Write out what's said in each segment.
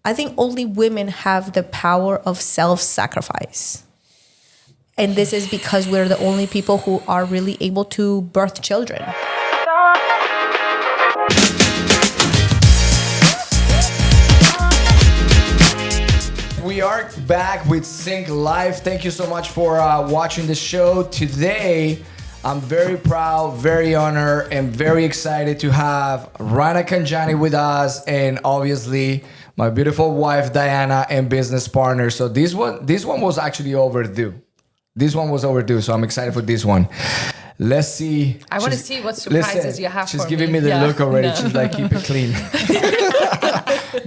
I think only women have the power of self-sacrifice. And this is because we're the only people who are really able to birth children. We are back with Sync Live. Thank you so much for watching the show today. I'm very proud, very honored, and very excited to have Rana Khanjani with us, and obviously my beautiful wife Diana and business partner. So this one was actually overdue. This one was overdue, so I'm excited for this one. Let's see. I want to see what surprises you have for me. She's giving me the look already. No. She's like, keep it clean.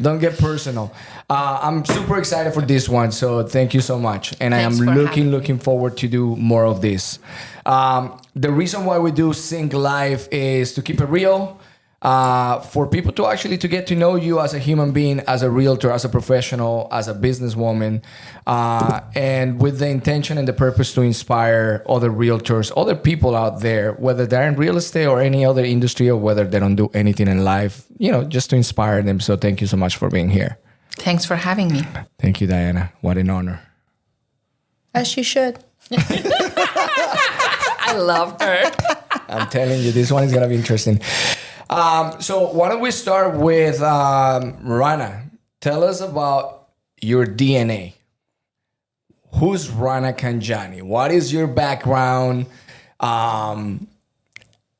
Don't get personal. I'm super excited for this one, so thank you so much. And thanks, I am looking forward to do more of this. The reason why we do Sync Live is to keep it real, for people to actually to get to know you as a human being, as a realtor, as a professional, as a businesswoman, and with the intention and the purpose to inspire other realtors, other people out there, whether they're in real estate or any other industry, or whether they don't do anything in life, just to inspire them. So thank you so much for being here. Thanks for having me. Thank you, Diana. What an honor. As you should. I love her. I'm telling you, this one is going to be interesting. So why don't we start with Rana? Tell us about your DNA. Who's Rana Khanjani? What is your background? We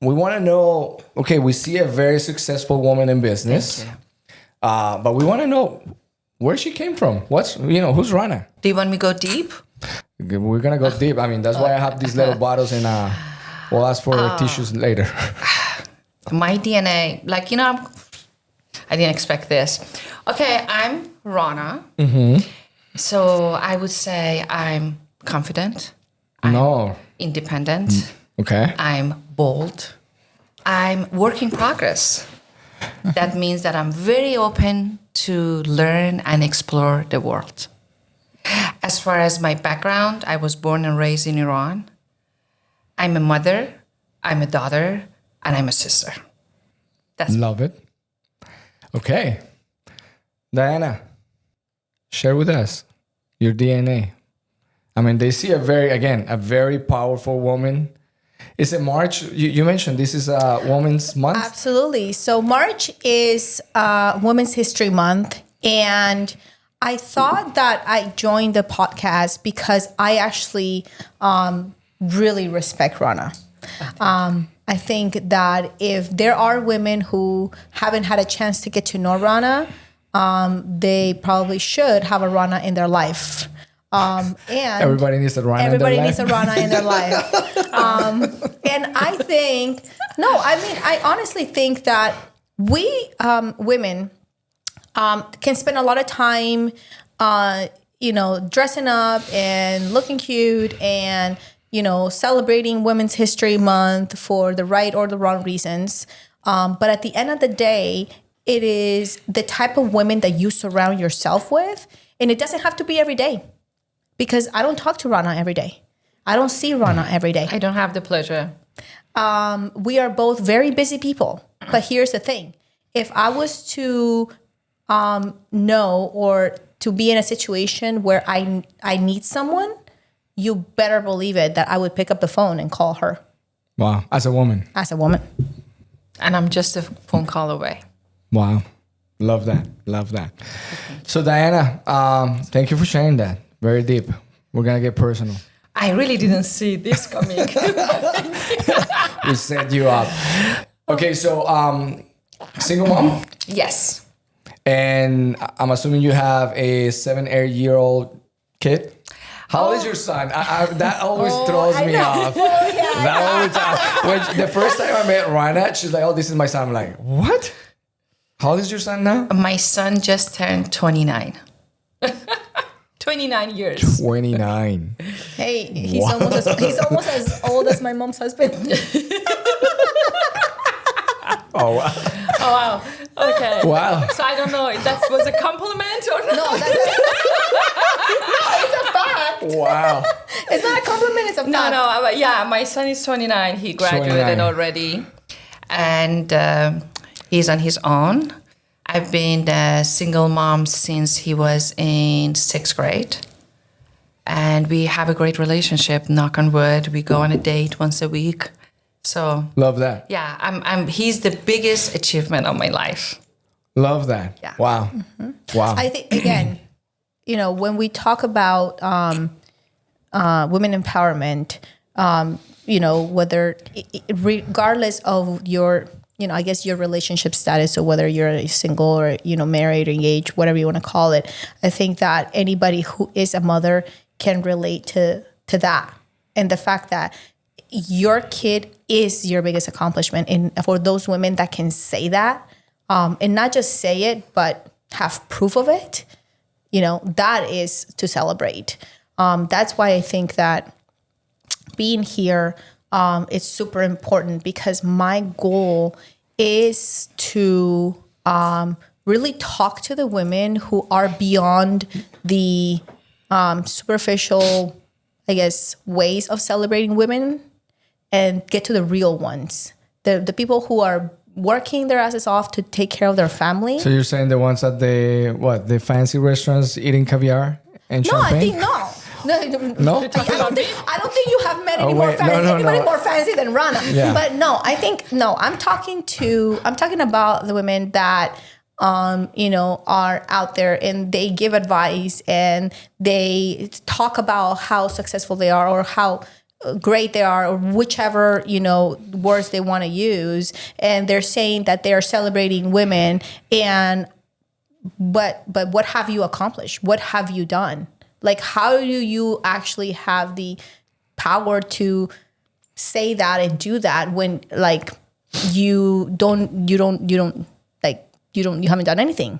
want to know, okay, we see a very successful woman in business. Thank you. But we want to know where she came from. Who's Rana? Do you want me to go deep? We're going to go deep. I mean, that's why I have these little bottles, and we'll ask for tissues later. My DNA, I didn't expect this. Okay, I'm Rana. Mm-hmm. So I would say I'm confident. I'm independent. Okay. I'm bold. I'm work in progress. That means that I'm very open to learn and explore the world. As far as my background, I was born and raised in Iran. I'm a mother, I'm a daughter, and I'm a sister. Love it. Okay. Diana, share with us your DNA. I mean, they see a very powerful woman. Is it March? You mentioned this is a Women's Month? Absolutely. So March is Women's History Month. And I thought that I joined the podcast because I actually really respect Rana. I think that if there are women who haven't had a chance to get to know Rana, they probably should have a Rana in their life. And everybody needs a Rana in their life. Everybody needs a Rana in their life. And I honestly think that we women can spend a lot of time, dressing up and looking cute and, celebrating Women's History Month for the right or the wrong reasons. But at the end of the day, it is the type of women that you surround yourself with. And it doesn't have to be every day, because I don't talk to Rana every day. I don't see Rana every day. I don't have the pleasure. We are both very busy people. But here's the thing. If I was to know or to be in a situation where I need someone, you better believe it that I would pick up the phone and call her. Wow. As a woman. As a woman. And I'm just a phone call away. Wow. Love that. Love that. So Diana, thank you for sharing that. Very deep. We're going to get personal. I really didn't see this coming. We set you up. Okay, so single mom? Yes. And I'm assuming you have a 7-8-year-old kid? How old is your son? That always throws me off. The first time I met Rana, she's like, oh, this is my son. I'm like, what? How old is your son now? My son just turned 29. 29 years. 29. Hey, he's almost as old as my mom's husband. Oh, wow. Oh, wow. Okay. Wow. So I don't know if that was a compliment or not. No, it's a fact. Wow. It's not a compliment, it's a fact. No, yeah, my son is 29. He graduated 29. already. And he's on his own. I've been a single mom since he was in 6th grade. And we have a great relationship, knock on wood. We go on a date once a week. So love that. yeah, he's the biggest achievement of my life. Love that. Yeah. Wow. Wow. I think, again, when we talk about women empowerment, whether regardless of your, I guess your relationship status, or whether you're single or, married or engaged, whatever you want to call it, I think that anybody who is a mother can relate to that. And the fact that your kid is your biggest accomplishment. And for those women that can say that, and not just say it, but have proof of it, that is to celebrate. That's why I think that being here is super important, because my goal is to really talk to the women who are beyond the superficial, I guess, ways of celebrating women, and get to the real ones, the people who are working their asses off to take care of their family. So you're saying the ones at the fancy restaurants eating caviar and champagne? I think no. No? I don't think you have met anybody more fancy than Rana. Yeah. But no, I think I'm talking about the women that are out there, and they give advice and they talk about how successful they are, or how great they are, or whichever words they want to use, and they're saying that they are celebrating women, but what have you accomplished? What have you done? Like, how do you actually have the power to say that and do that when, like, you haven't done anything?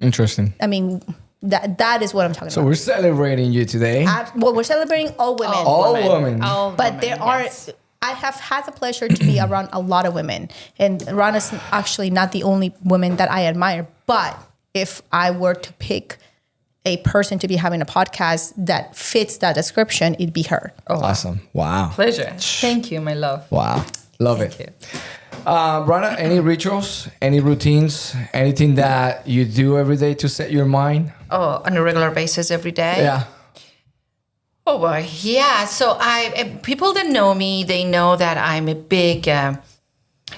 Interesting. I mean, that is what I'm talking So about. we're celebrating you today. We're celebrating all women. All women. But there are, I have had the pleasure to be around a lot of women. And Rana's actually not the only woman that I admire. But if I were to pick a person to be having a podcast that fits that description, it'd be her. Oh, awesome. Wow. Pleasure. Thank you, my love. Wow. Love Thank it. you. Rana, any rituals, any routines, anything that you do every day to set your mind? Oh, on a regular basis every day? Yeah. Oh boy, yeah. So people that know me, they know that I'm a big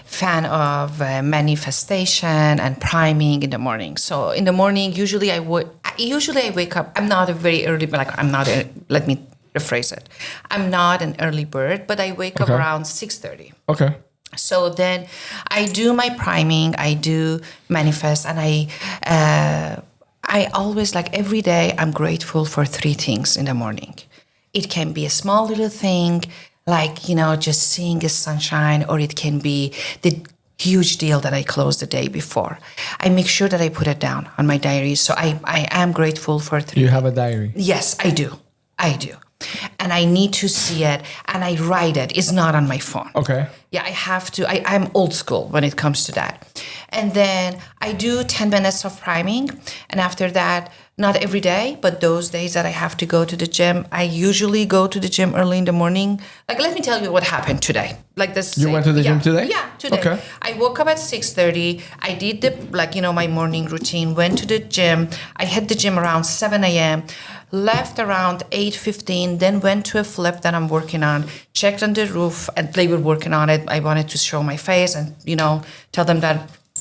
fan of manifestation and priming in the morning. So in the morning, usually I wake up. I'm not a very early, let me rephrase it. I'm not an early bird, but I wake up around 6:30. Okay. So then I do my priming, I do manifest, and I always, like, every day, I'm grateful for 3 things in the morning. It can be a small little thing, like, just seeing the sunshine, or it can be the huge deal that I closed the day before. I make sure that I put it down on my diary. So I am grateful for 3. You have a diary? Yes, I do. And I need to see it, and I write it. It's not on my phone. Okay. Yeah, I have to. I'm old school when it comes to that. And then I do 10 minutes of priming. And after that, not every day, but those days that I have to go to the gym, I usually go to the gym early in the morning. Like, let me tell you what happened today. Like this. You went to the gym today? Yeah, today. Okay. I woke up at 6:30. I did my morning routine, went to the gym. I hit the gym around 7 a.m., left around 8:15, then went to a flip that I'm working on, checked on the roof, and they were working on it. I wanted to show my face and, tell them that,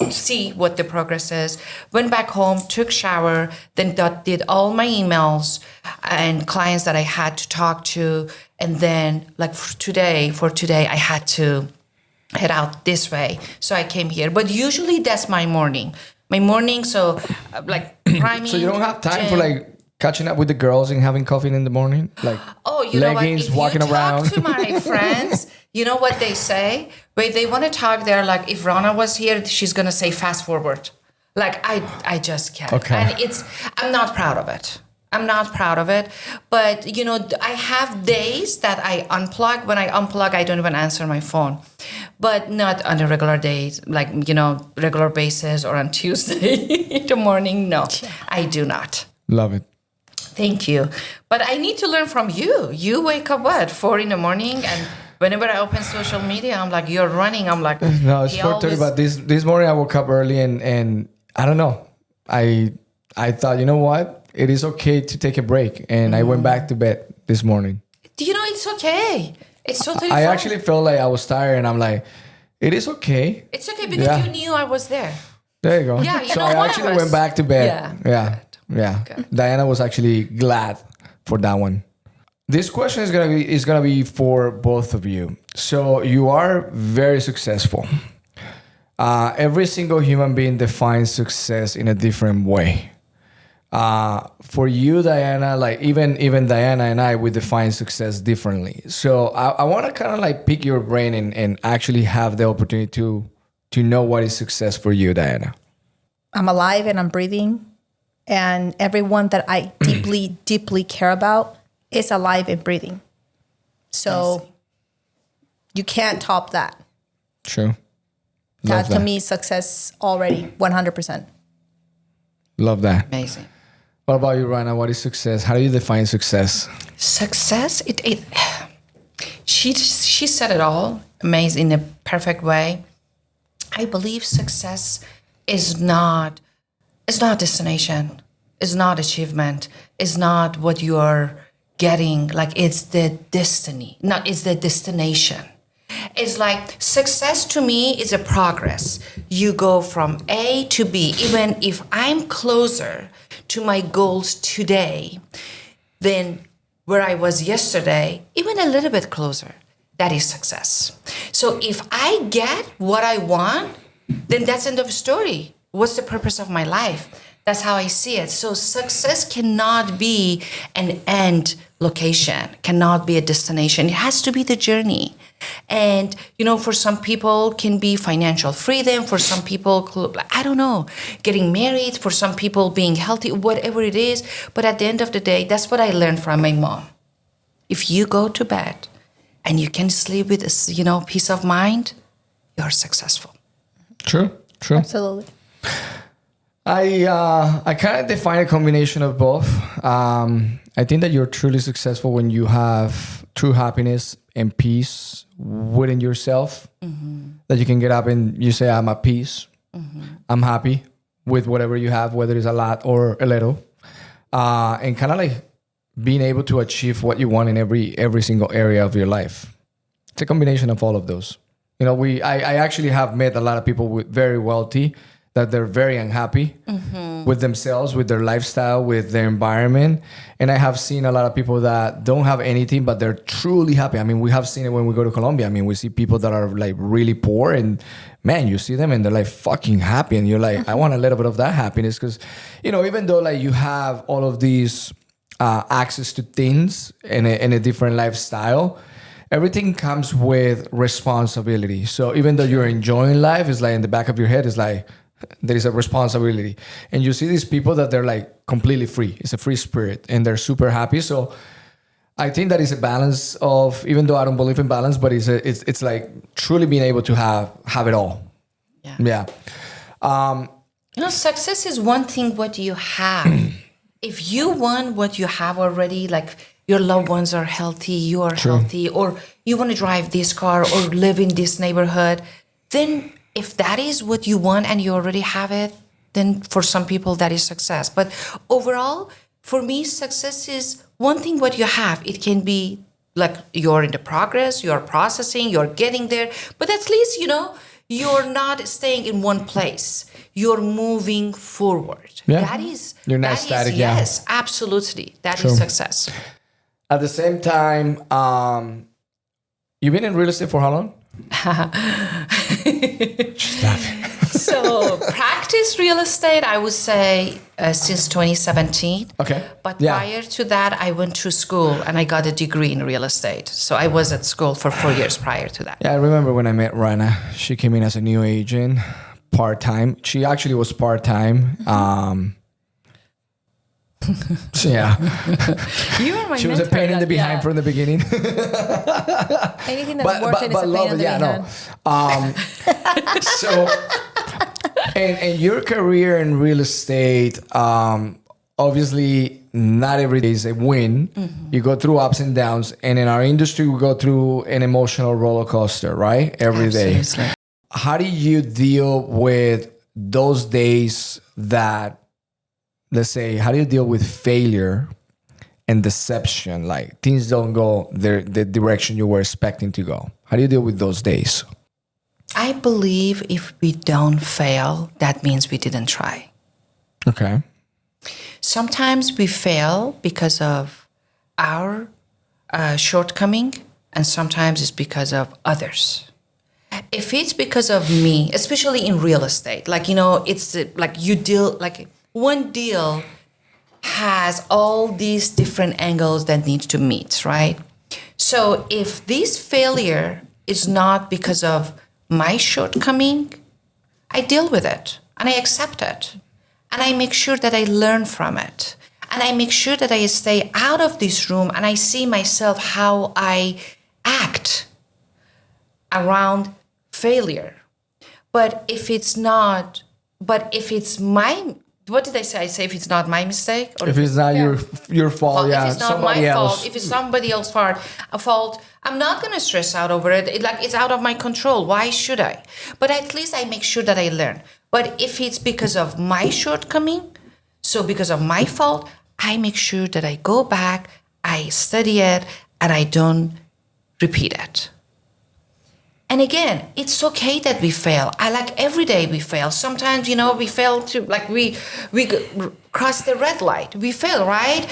see what the progress is. Went back home, took shower, then did all my emails and clients that I had to talk to. And then, like, for today, I had to head out this way. So I came here. But usually that's my morning. So, priming. So you don't have time for, like, catching up with the girls and having coffee in the morning? Like, leggings, walking around? If you talk to my friends, you know what they say? When they want to talk, they're like, if Rana was here, she's going to say fast forward. Like, I just can't. Okay. And I'm not proud of it. But, I have days that I unplug. When I unplug, I don't even answer my phone. But not on a regular days, like, regular basis, or on Tuesday in the morning. No, I do not. Love it. Thank you. But I need to learn from you. You wake up, 4 in the morning? And whenever I open social media, I'm like, you're running. I'm like, no, it's 4:30. But this morning I woke up early, and I don't know. I thought, you know what? It is okay to take a break. And I went back to bed this morning. Do you know it's okay? It's totally I fine. actually felt like I was tired and I'm like, it is okay. It's okay because you knew I was there. There you go. Yeah, you so know I what? actually went back to bed. Yeah. Good. Diana was actually glad for that one. This question is gonna be for both of you. So you are very successful. Every single human being defines success in a different way. For you, Diana, like even Diana and I, we define success differently. So I want to kind of like pick your brain and actually have the opportunity to know what is success for you, Diana. I'm alive and I'm breathing, and everyone that I deeply, deeply care about is alive and breathing. So you can't top that. True. That to me is success already, 100%. Love that. Amazing. What about you, Rana? What is success? How do you define success? Success, she said it all, amazing, in a perfect way. I believe success is not destination, is not achievement, is not what you are getting. Like it's the destiny, it's the destination. It's like success to me is a progress. You go from A to B. Even if I'm closer to my goals today than where I was yesterday, even a little bit closer, that is success. So if I get what I want, then that's end of story. What's the purpose of my life? That's how I see it. So success cannot be an end location, cannot be a destination. It has to be the journey. And, for some people can be financial freedom. For some people, I don't know, getting married. For some people, being healthy, whatever it is. But at the end of the day, that's what I learned from my mom. If you go to bed and you can sleep with, peace of mind, you're successful. True. Absolutely. I kind of define a combination of both. I think that you're truly successful when you have true happiness and peace within yourself. Mm-hmm. That you can get up and you say, I'm at peace. Mm-hmm. I'm happy with whatever you have, whether it's a lot or a little. And kind of like being able to achieve what you want in every single area of your life. It's a combination of all of those. I actually have met a lot of people with very wealthy that they're very unhappy with themselves, with their lifestyle, with their environment. And I have seen a lot of people that don't have anything, but they're truly happy. I mean, we have seen it when we go to Colombia. I mean, we see people that are like really poor and man, you see them and they're like fucking happy. And you're like, I want a little bit of that happiness. Because, even though like you have all of these access to things in a different lifestyle, everything comes with responsibility. So even though you're enjoying life, it's like in the back of your head, it's like, there is a responsibility. And you see these people that they're like completely free. It's a free spirit and they're super happy. So I think that is a balance of, even though I don't believe in balance, but it's like truly being able to have it all. Yeah. Success is one thing what you have. If you want what you have already, like your loved ones are healthy, you are healthy, or you want to drive this car or live in this neighborhood, then if that is what you want and you already have it, then for some people that is success. But overall, for me, success is one thing what you have. It can be like you're in the progress, you're processing, you're getting there, but at least, you're not staying in one place. You're moving forward. Yeah. That is, you're not static. Yes, absolutely. That is success. At the same time, you've been in real estate for how long? Just laughing. So practice real estate, I would say since 2017. Okay. But prior to that, I went to school and I got a degree in real estate. So I was at school for 4 years prior to that. Yeah, I remember when I met Rana. She came in as a new agent, part-time. She actually was part-time. So yeah, You were my she was a pain in the behind from the beginning. Anything that's worth it is a pain in the behind. So, and your career in real estate, obviously not every day is a win. Mm-hmm. You go through ups and downs, and in our industry, we go through an emotional roller coaster, right? Every day. Absolutely. How do you deal with those days that, let's say, how do you deal with failure and deception? Like things don't go the direction you were expecting to go. How do you deal with those days? I believe if we don't fail, that means we didn't try. Okay. Sometimes we fail because of our shortcoming, and sometimes it's because of others. If it's because of me, especially in real estate, like, it's like you deal, like one deal has all these different angles that need to meet, right? So if this failure is not because of my shortcoming, I deal with it and I accept it. And I make sure that I learn from it. And I make sure that I stay out of this room and I see myself how I act around failure. But if it's my, what did I say? I say if it's not my mistake, or if it's not your fault, if it's not my else. fault, if it's somebody else's fault, I'm not gonna stress out over it. It's out of my control. Why should I? But at least I make sure that I learn. But if it's because of my shortcoming, so because of my fault, I make sure that I go back, I study it, and I don't repeat it. And again, it's okay that we fail. I like every day we fail. Sometimes, we fail to, like we cross the red light. We fail, right?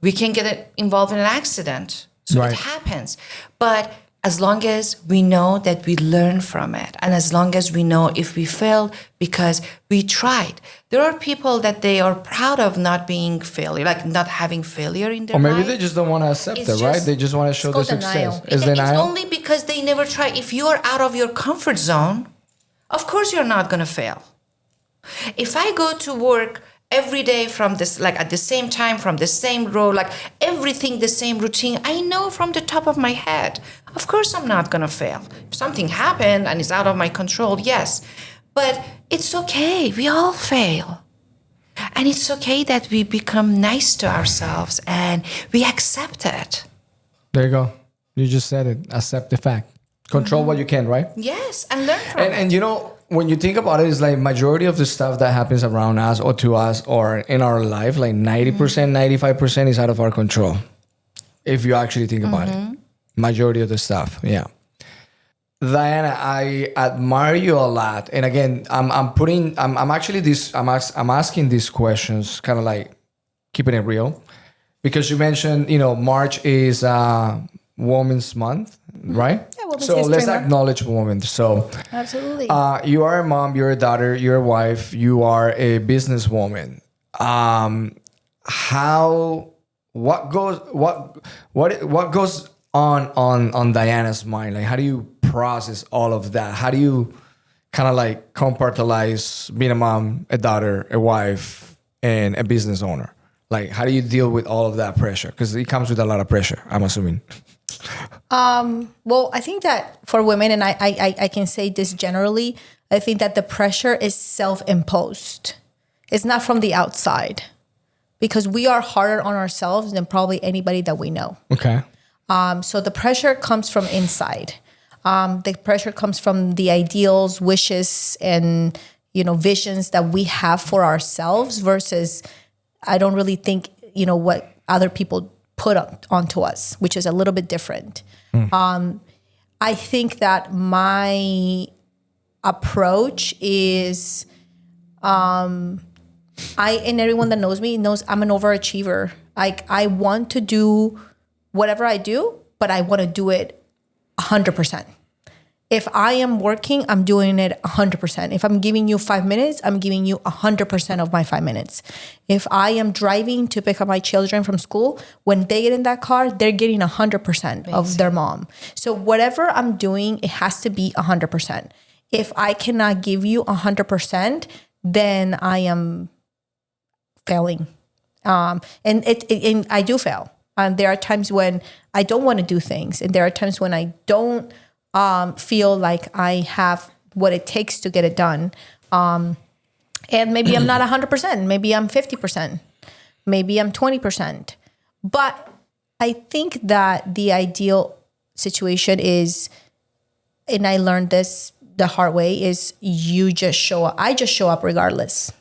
We can get involved in an accident. So right. It happens. But as long as we know that we learn from it, and as long as we know if we failed because we tried. There are people that they are proud of not being failure, like not having failure in their life. Or maybe they just don't want to accept it, right? They just want to show the success. It's only because they never try. If you are out of your comfort zone, of course you're not going to fail. If I go to work every day from this, like at the same time, from the same row, like everything the same routine, I know from the top of my head, of course I'm not gonna fail. If something happened and it's out of my control, yes. But it's okay, we all fail. And it's okay that we become nice to ourselves and we accept it. There you go. You just said it. Accept the fact. Control what you can, right? Yes, and learn from it. And when you think about it, it's like majority of the stuff that happens around us or to us or in our life, like 90%, 95% is out of our control. If you actually think about it. Majority of the stuff, yeah. Diana, I admire you a lot. And again, I'm asking these questions kind of like keeping it real. Because you mentioned, March is Women's Month, right? Yeah, Women's So History let's Month. acknowledge women. So Absolutely. you are a mom, you're a daughter, you're a wife, you are a businesswoman. What goes on Diana's mind? Like, how do you process all of that? How do you kind of like compartmentalize being a mom, a daughter, a wife, and a business owner? Like, how do you deal with all of that pressure? Because it comes with a lot of pressure, I'm assuming. Well, I think that for women, and I can say this generally, I think that the pressure is self-imposed. It's not from the outside, because we are harder on ourselves than probably anybody that we know. Okay. So the pressure comes from inside. The pressure comes from the ideals, wishes, and visions that we have for ourselves versus I don't really think what other people put onto us, which is a little bit different. I think that my approach is and everyone that knows me knows I'm an overachiever. Like, I want to do whatever I do, but I want to do it 100%. If I am working, I'm doing it 100%. If I'm giving you 5 minutes, I'm giving you 100% of my 5 minutes. If I am driving to pick up my children from school, when they get in that car, they're getting 100% of their mom. So whatever I'm doing, it has to be 100%. If I cannot give you 100%, then I am failing. And I do fail. There are times when I don't want to do things. And there are times when I don't feel like I have what it takes to get it done. And maybe I'm not 100%. Maybe I'm 50%. Maybe I'm 20%. But I think that the ideal situation is, and I learned this the hard way, is you just show up. I just show up regardless.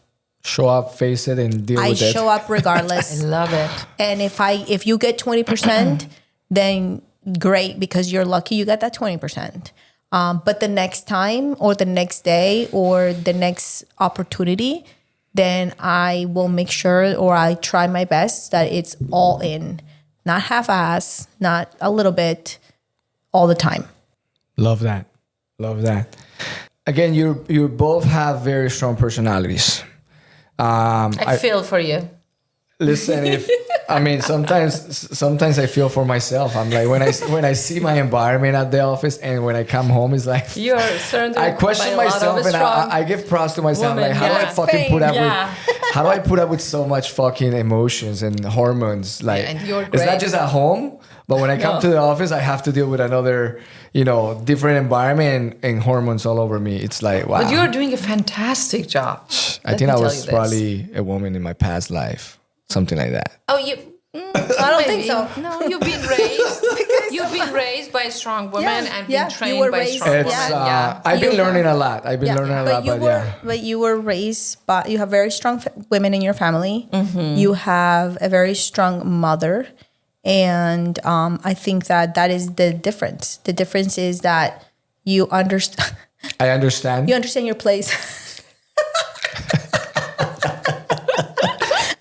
show up, face it, and deal with it. I show up regardless. I love it. And if you get 20%, then great, because you're lucky you got that 20%. But the next time or the next day or the next opportunity, then I will make sure, or I try my best that it's all in, not half-ass, not a little bit, all the time. Love that. Again, you both have very strong personalities. I feel for you. Listen, sometimes I feel for myself. I'm like, when I see my environment at the office and when I come home, it's like You're surrounded I question myself and I give props to myself. woman, Like, how do I fucking put up with? How do I put up with so much fucking emotions and hormones? Like, and you're it's not great. just at home, but when I come to the office, I have to deal with another, different environment and hormones all over me. It's like, wow. But you're doing a fantastic job. I think I was probably a woman in my past life, something like that. Oh, you. I don't think so. No, you've been raised. You've been raised by a strong woman and been trained by a strong woman. I've been learning a lot. But you were raised by, you have very strong women in your family. Mm-hmm. You have a very strong mother. And I think that is the difference. The difference is that you understand. I understand. You understand your place.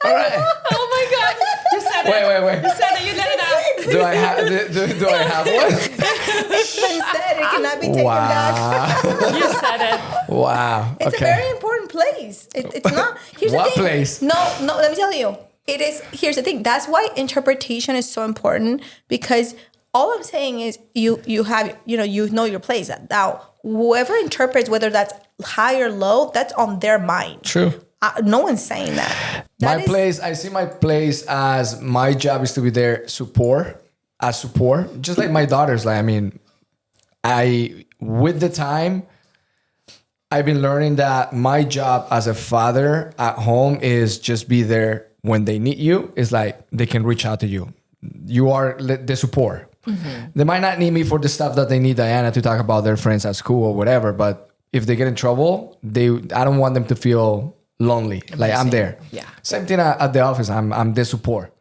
All right. Oh my God! You said it. Wait. You said it. You let it out. Do I have one? It's been said. It cannot be taken back. You said it. Wow. It's a very important place. It's not. Here's What the thing. place? No. Let me tell you. It is. Here's the thing. That's why interpretation is so important, because all I'm saying is you have you know your place. Now, whoever interprets, whether that's high or low, that's on their mind. True. No one's saying that. I see my place as my job is to be there support, just like my daughters. Like, with the time, I've been learning that my job as a father at home is just be there when they need you. It's like they can reach out to you. You are the support. Mm-hmm. They might not need me for the stuff that they need Diana to talk about their friends at school or whatever, but if they get in trouble, I don't want them to feel lonely. Like, I'm there. Yeah. Same thing at the office. I'm the support.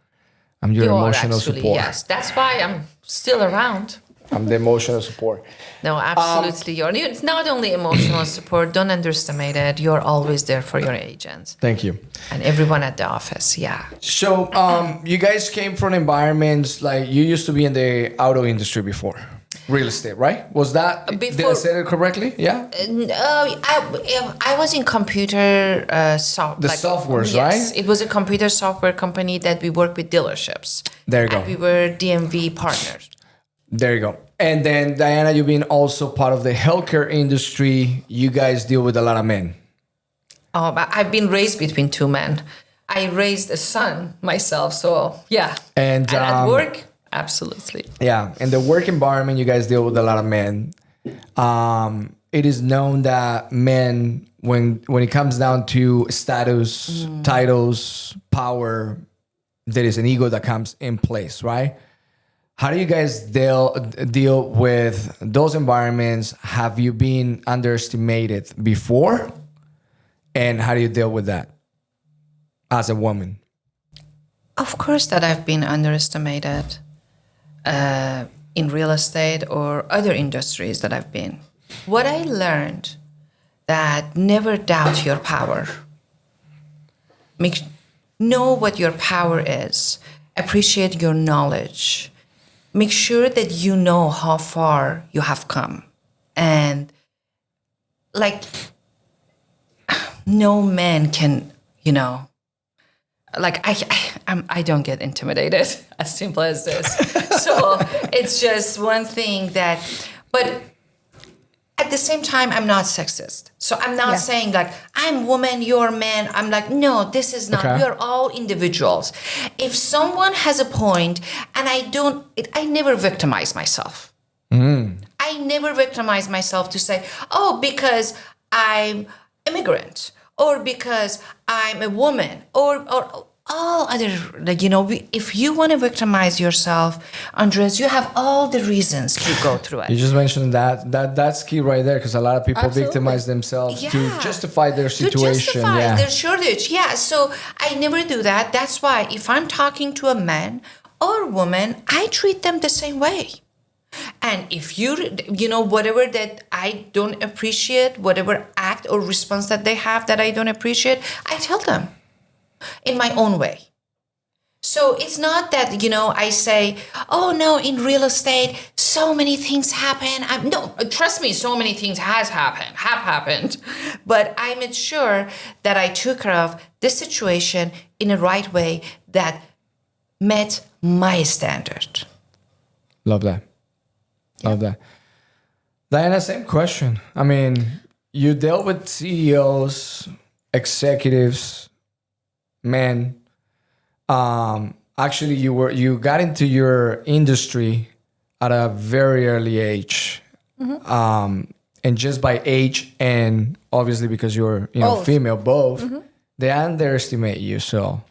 I'm your emotional support. Yes, that's why I'm still around. I'm the emotional support. No, absolutely. It's not only emotional support. Don't underestimate it. You're always there for your agents. Thank you. And everyone at the office. Yeah. So you guys came from environments like you used to be in the auto industry before. Real estate, right? Was that, did I say it correctly? Yeah? I was in computer software. Softwares, yes, right? It was a computer software company that we worked with dealerships. There you go. And we were DMV partners. There you go. And then, Diana, you've been also part of the healthcare industry. You guys deal with a lot of men. Oh, but I've been raised between two men. I raised a son myself, so yeah. And at work, absolutely. Yeah, in the work environment, you guys deal with a lot of men. It is known that men, when it comes down to status, titles, power, there is an ego that comes in place, right? How do you guys deal with those environments? Have you been underestimated before? And how do you deal with that as a woman? Of course that I've been underestimated in real estate or other industries that I've been. What I learned that never doubt your power. Know what your power is. Appreciate your knowledge. Make sure that you know how far you have come. And no man can, I don't get intimidated, as simple as this. So it's just one thing but at the same time, I'm not sexist. So I'm not saying I'm woman, you're man. I'm like, no, this is not. We are all individuals. If someone has a point and I never victimize myself. I never victimize myself to say, because I'm immigrant or because I'm a woman or all other, like, if you want to victimize yourself, Andres, you have all the reasons to go through You it. just mentioned that's key right there, because a lot of people Absolutely. victimize themselves to Yeah. justify their To situation. justify Yeah. their shortage. Yeah. So I never do that. That's why if I'm talking to a man or woman, I treat them the same way. And if whatever that I don't appreciate, whatever act or response that they have that I don't appreciate, I tell them in my own way. So it's not that, I say, oh no, in real estate, so many things happen. No, trust me, so many things have happened. But I made sure that I took care of this situation in a right way that met my standard. Love that. Love that. Diana, same question. I mean, you dealt with CEOs, executives, men. Actually, you got into your industry at a very early age, and just by age and obviously because you're Both. female, both they underestimate you. So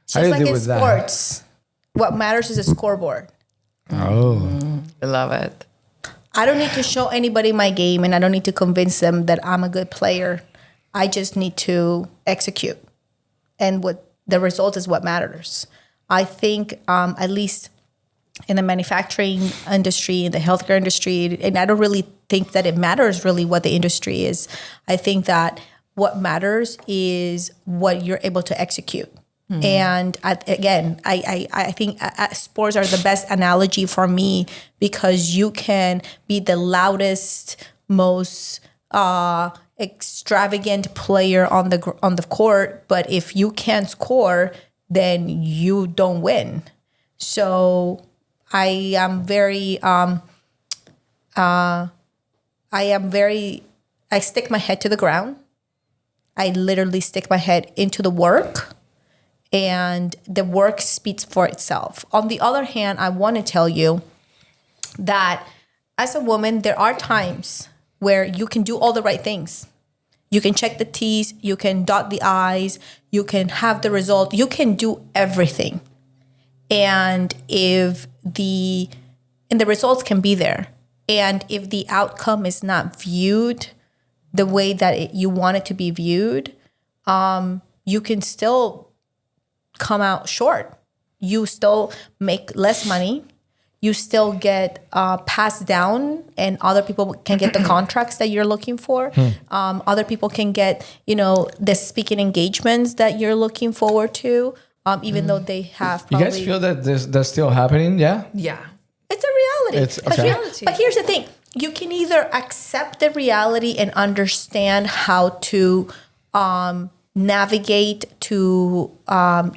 It's how do just you like deal in with that? sports. What matters is a scoreboard. Oh, I love it. I don't need to show anybody my game, and I don't need to convince them that I'm a good player. I just need to execute, and what the result is what matters. I think, at least in the manufacturing industry, in the healthcare industry, and I don't really think that it matters really what the industry is. I think that what matters is what you're able to execute. And I think sports are the best analogy for me, because you can be the loudest, most extravagant player on the court, but if you can't score, then you don't win. So I am very I stick my head to the ground. I literally stick my head into the work, and the work speaks for itself. On the other hand, I want to tell you that as a woman, there are times where you can do all the right things. You can check the T's, you can dot the I's, you can have the result, you can do everything. And the results can be there. And if the outcome is not viewed the way that you want it to be viewed, you can still come out short. You still make less money. You still get passed down, and other people can get the contracts that you're looking for. Other people can get, the speaking engagements that you're looking forward to, even though they have probably... You guys feel that that's still happening? Yeah? Yeah. It's a reality. It's okay. reality. But here's the thing. You can either accept the reality and understand how to navigate to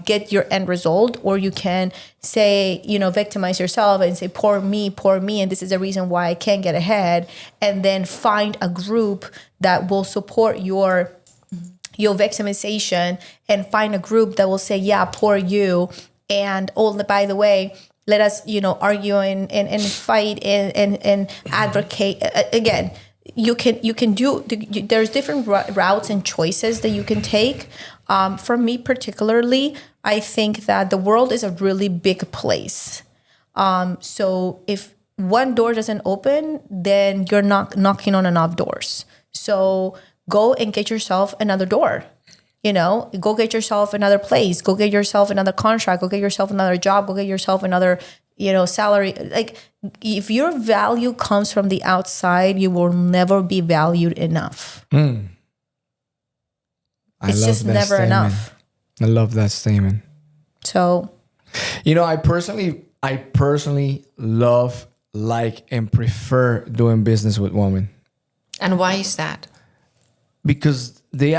get your end result, or you can say, victimize yourself and say, poor me, and this is the reason why I can't get ahead, and then find a group that will support your victimization, and find a group that will say, yeah, poor you, and by the way, let us, argue and fight and advocate. Again, you can do. There's different routes and choices that you can take. For me particularly, I think that the world is a really big place. So if one door doesn't open, then you're not knocking on enough doors. So go and get yourself another door. Go get yourself another place, go get yourself another contract, go get yourself another job, go get yourself another, salary. Like, if your value comes from the outside, you will never be valued enough. It's just never enough. I love that statement. So, I personally love, and prefer doing business with women. And why is that? Because they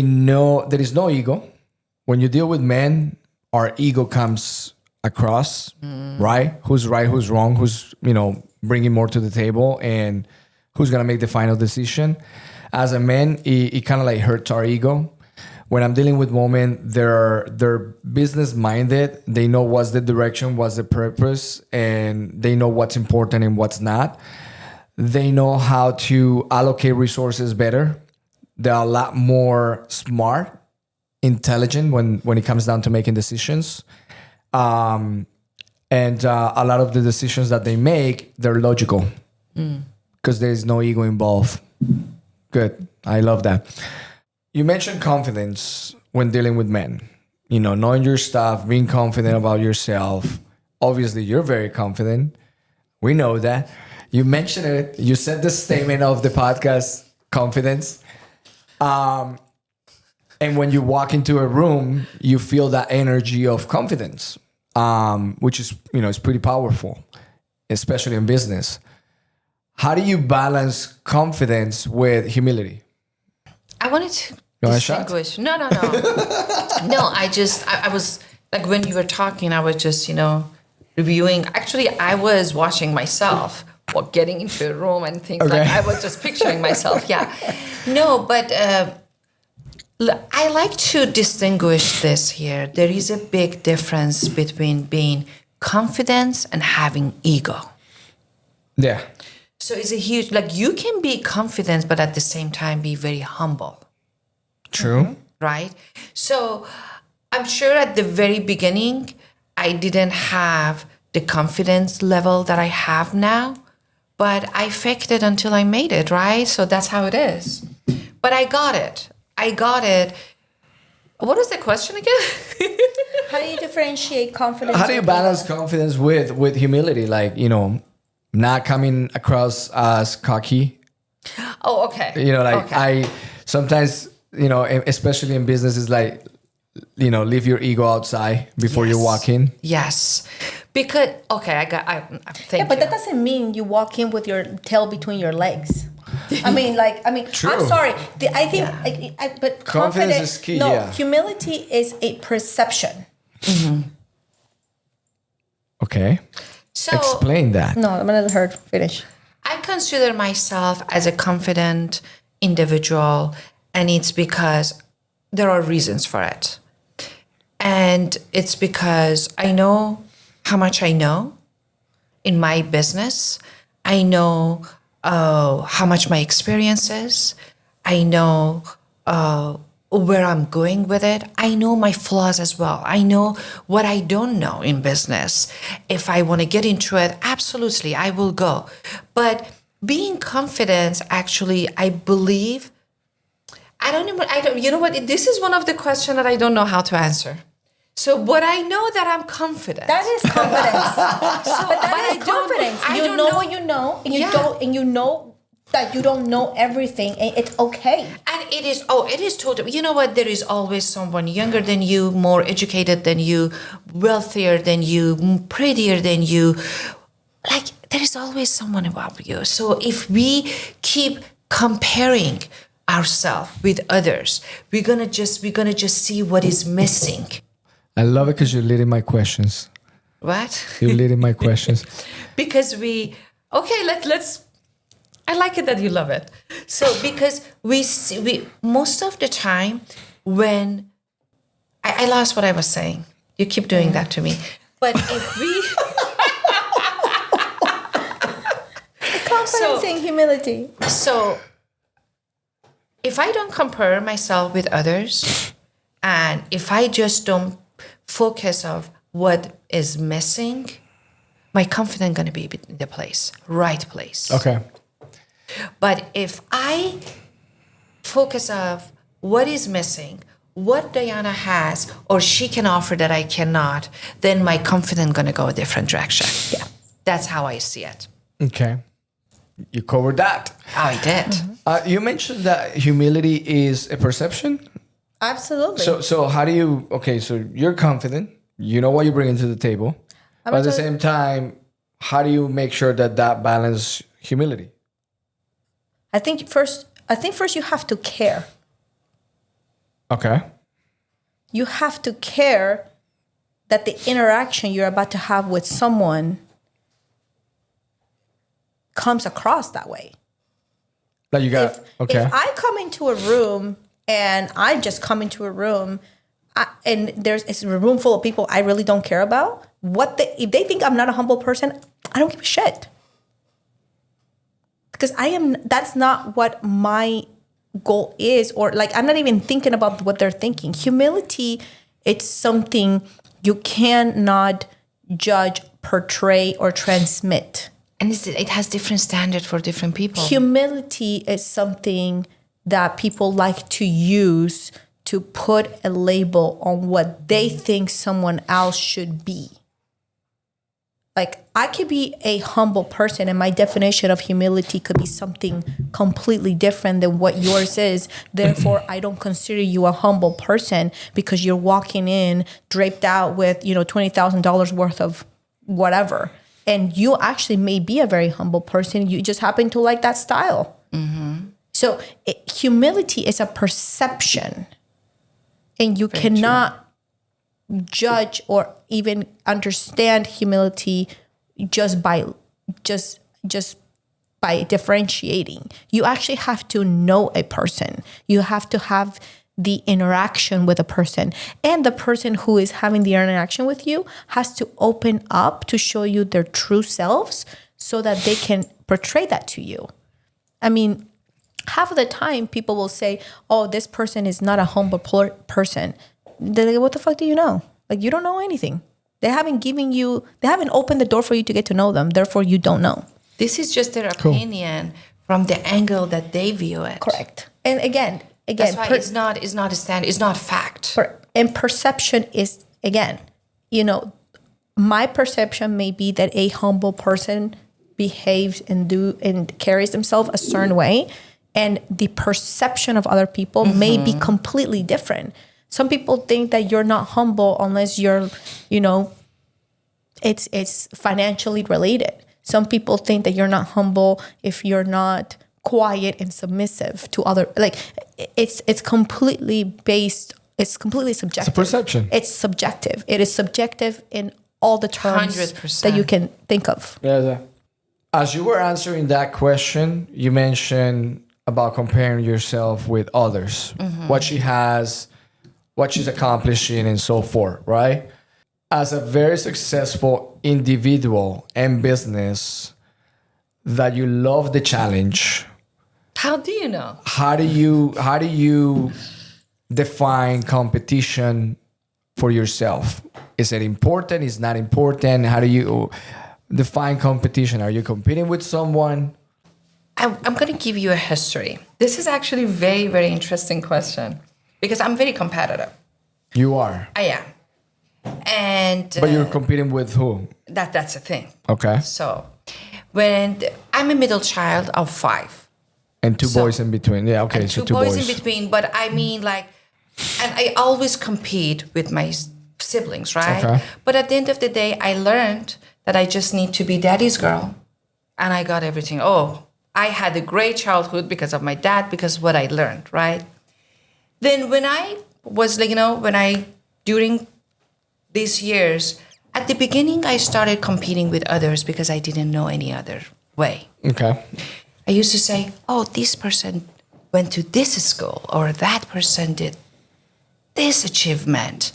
know there is no ego. When you deal with men, our ego comes across, right? Who's right, who's wrong, who's, bringing more to the table, and who's going to make the final decision. As a man, it kind of hurts our ego. When I'm dealing with women, they're business minded. They know what's the direction, what's the purpose, and they know what's important and what's not. They know how to allocate resources better. They're a lot more smart intelligent when it comes down to making decisions. And a lot of the decisions that they make, they're logical because there's no ego involved. Good. I love that. You mentioned confidence when dealing with men. You know, knowing your stuff, being confident about yourself. Obviously, you're very confident. We know that. You mentioned it. You said the statement of the podcast, confidence. And when you walk into a room, you feel that energy of confidence, which is, you know, it's pretty powerful, especially in business. How do you balance confidence with humility? I wanted to You want a distinguish. No. No, I was like, when you were talking, I was just, reviewing. Actually, I was watching myself or getting into a room and things like I was just picturing myself. Yeah. No, but I like to distinguish this here. There is a big difference between being confident and having ego. Yeah. So it's a huge, like you can be confident, but at the same time be very humble. True. Right? So I'm sure at the very beginning, I didn't have the confidence level that I have now, but I faked it until I made it, right? So that's how it is. But I got it. What is the question again? How do you differentiate confidence? How do you balance confidence with humility? Like, you know, not coming across as cocky. Oh, okay. You know, like okay. I sometimes, you know, especially in business, is like, you know, leave your ego outside before you walk in. Yes. Because, okay, thank you. Yeah, but that doesn't mean you walk in with your tail between your legs. I mean, True. I'm sorry. I think, but Confidence is key, no, yeah. humility is a perception. Mm-hmm. Okay. So, explain that. No, I'm gonna let her finish. I consider myself as a confident individual, and it's because there are reasons for it. And it's because I know how much I know in my business. I know how much my experience is. I know where I'm going with it. I know my flaws as well. I know what I don't know in business. If I want to get into it, absolutely, I will go. But being confident, actually, I believe, you know what? This is one of the questions that I don't know how to answer. So, but I know that I'm confident. That is confidence. But that is confidence. You know what you know, and you know that you don't know everything, and it's okay. And it is totally, you know what? There is always someone younger than you, more educated than you, wealthier than you, prettier than you. Like, there is always someone above you. So if we keep comparing ourselves with others, we're gonna just see what is missing. I love it because you're leading my questions. What? You're leading my questions. Because let's. I like it that you love it. So because we most of the time when I lost what I was saying. You keep doing that to me. But if we Confidence and humility. So if I don't compare myself with others, and if I just don't focus of what is missing, my confidence gonna be in the right place. Okay. But if I focus of what is missing, what Diana has or she can offer that I cannot, then my confidence gonna go a different direction. Yeah, that's how I see it. Okay. You covered that. I did. Mm-hmm. You mentioned that humility is a perception. Absolutely. So how do you? Okay, so you're confident. You know what you bring into the table, but at the same time, how do you make sure that balance humility? I think first you have to care. Okay. You have to care that the interaction you're about to have with someone comes across that way. Like you got If I come into a room and I just come into a room and it's a room full of people I really don't care about, if they think I'm not a humble person, I don't give a shit. Because that's not what my goal is, or like I'm not even thinking about what they're thinking. Humility, it's something you cannot judge, portray, or transmit. And it has different standards for different people. Humility is something that people like to use to put a label on what they think someone else should be. Like, I could be a humble person, and my definition of humility could be something completely different than what yours is. Therefore, I don't consider you a humble person because you're walking in draped out with, $20,000 worth of whatever. And you actually may be a very humble person. You just happen to like that style. Mm-hmm. So humility is a perception. And you cannot judge or even understand humility just by differentiating. You actually have to know a person. You have to have the interaction with a person. And the person who is having the interaction with you has to open up to show you their true selves so that they can portray that to you. I mean, half of the time people will say, oh, this person is not a humble person. They're like, what the fuck do you know? Like, you don't know anything. They haven't opened the door for you to get to know them. Therefore, you don't know. This is just their opinion from the angle that they view it. Correct. And again, that's why it's not a standard. It's not fact. And perception is, again, my perception may be that a humble person behaves and carries themselves a certain way, and the perception of other people may be completely different. Some people think that you're not humble unless you're, it's financially related. Some people think that you're not humble if you're not quiet and submissive to other. Like, it's completely subjective. It's a perception. It's subjective. It is subjective in all the terms 100%. that you can think of. Yeah. As you were answering that question, you mentioned about comparing yourself with others, what she has, what she's accomplishing, and so forth, right? As a very successful individual and business, that you love the challenge. How do you know? How do you define competition for yourself? Is it important? Is it not important? How do you define competition? Are you competing with someone? I'm going to give you a history. This is actually a very, very interesting question because I'm very competitive. You are? I am. And but you're competing with who? That's the thing. Okay. So when I'm a middle child of 5. And two boys in between. Yeah, okay. So two boys in between. But I mean, and I always compete with my siblings, right? Okay. But at the end of the day, I learned that I just need to be daddy's girl. And I got everything. Oh, I had a great childhood because of my dad, because of what I learned, right? Then when I was during these years, at the beginning, I started competing with others because I didn't know any other way. Okay. I used to say, oh, this person went to this school, or that person did this achievement.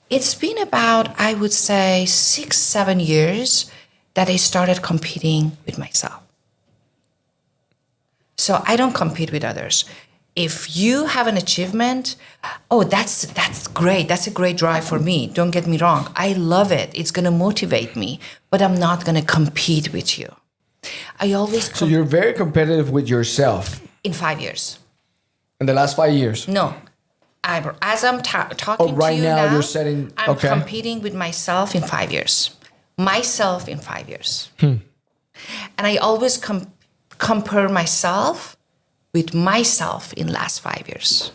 It's been about, I would say, 6-7 years that I started competing with myself. So I don't compete with others. If you have an achievement, oh, that's great. That's a great drive for me. Don't get me wrong. I love it. It's going to motivate me, but I'm not going to compete with you. I always... So you're very competitive with yourself. In 5 years. In the last 5 years? No. As I'm talking right to you now, now, you're setting... I'm competing with myself in 5 years. Myself in 5 years. And I always compare myself with myself in last 5 years.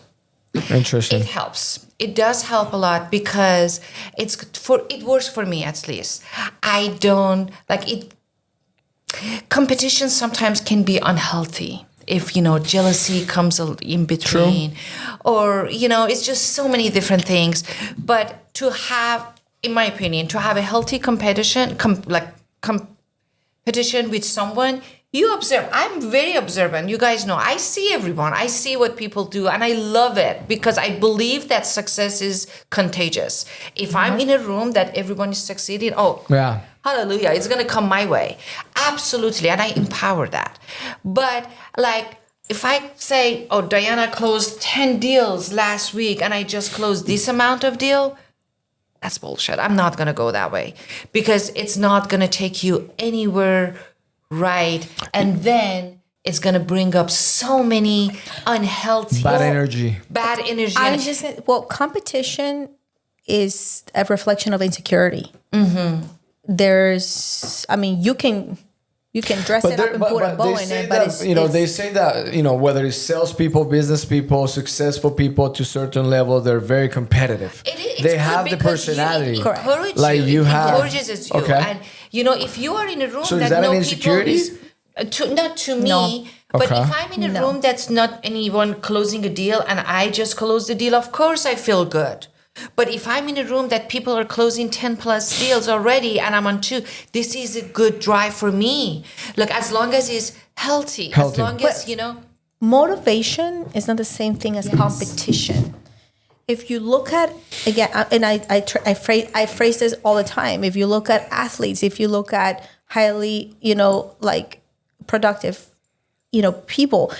Interesting. It helps. It does help a lot because it works for me at least. I don't like it. Competition sometimes can be unhealthy if jealousy comes in between. True. Or it's just so many different things. But to have, in my opinion, to have a healthy competition with someone, you observe. I'm very observant. You guys know. I see everyone. I see what people do, and I love it because I believe that success is contagious. If I'm in a room that everyone is succeeding, yeah, hallelujah, it's gonna come my way. Absolutely, and I empower that. But if I say, oh, Diana closed 10 deals last week and I just closed this amount of deal, that's bullshit. I'm not going to go that way because it's not going to take you anywhere right. And then it's going to bring up so many unhealthy... Bad energy. Bad energy. Competition is a reflection of insecurity. You can dress it up and put a bow in it, but they say that, whether it's salespeople, business people, successful people to a certain level, they're very competitive. They have the personality. Encourages you. Okay. And, if you are in a room so is that an insecurity? Not to me, No. but Okay. if I'm in a room that's not anyone closing a deal and I just close the deal, of course I feel good. But if I'm in a room that people are closing 10 plus deals already and I'm on 2, this is a good drive for me. Look, as long as it's healthy. As long as, motivation is not the same thing as competition. If you look at, again, and I phrase this all the time. If you look at athletes, if you look at highly, productive, people,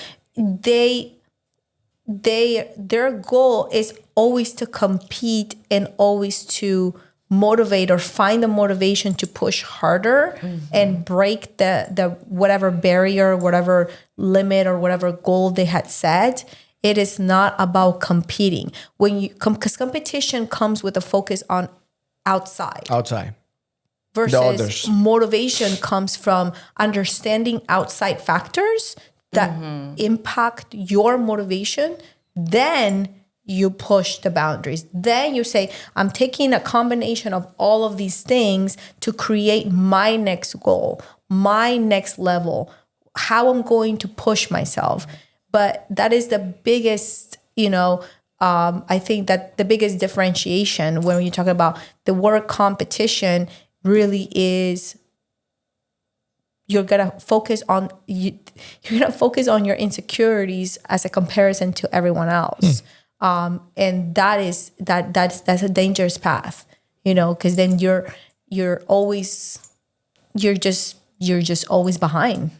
their goal is always to compete and always to motivate or find the motivation to push harder and break the whatever barrier, whatever limit or whatever goal they had set. It is not about competing. Because competition comes with a focus on outside. Versus motivation comes from understanding outside factors that impact your motivation. Then you push the boundaries. Then you say, I'm taking a combination of all of these things to create my next goal, my next level, how I'm going to push myself. But that is the biggest, I think that the biggest differentiation when you talk about the word competition really is you're gonna focus on your insecurities as a comparison to everyone else. And that's a dangerous path, because then you're just always behind.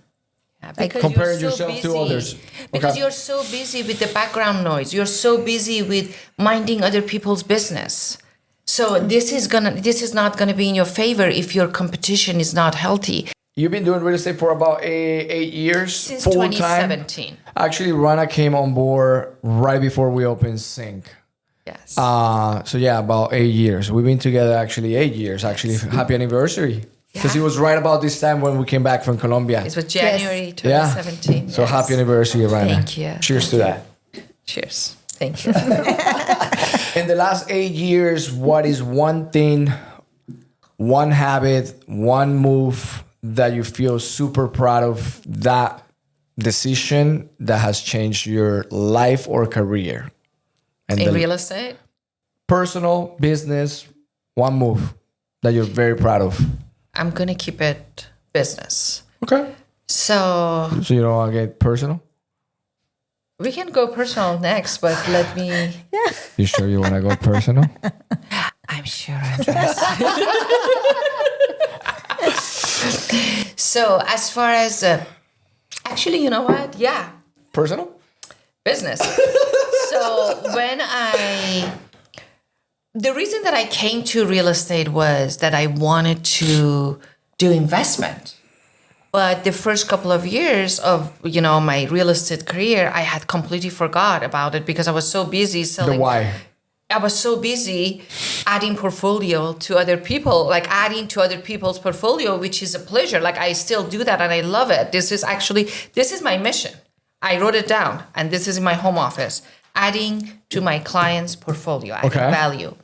Yeah, because comparing yourself to others. Because you're so busy with the background noise. You're so busy with minding other people's business. So this is not gonna be in your favor if your competition is not healthy. You've been doing real estate for about 8 years, Since full 2017. time. Actually, Rana came on board right before we opened Sync. Yes. So yeah, about 8 years. We've been together actually 8 years. Actually, happy anniversary. Because it was right about this time when we came back from Colombia. It was January 2017. So happy anniversary, Rana. Thank you. Cheers to that. Cheers. Thank you. In the last 8 years, what is one thing, one habit, one move that you feel super proud of, that decision that has changed your life or career? And in real estate? Personal, business, one move that you're very proud of. I'm going to keep it business. Okay. So you don't want to get personal? We can go personal next, but let me... Yeah. You sure you want to go personal? I'm sure, Andres. So as far as... actually, you know what? Yeah. Personal? Business. So the reason that I came to real estate was that I wanted to do investment. But the first couple of years of, my real estate career, I had completely forgot about it because I was so busy selling. The why? I was so busy adding portfolio to other people, like adding to other people's portfolio, which is a pleasure. Like I still do that and I love it. This is my mission. I wrote it down and this is in my home office. Adding to my client's portfolio, adding value.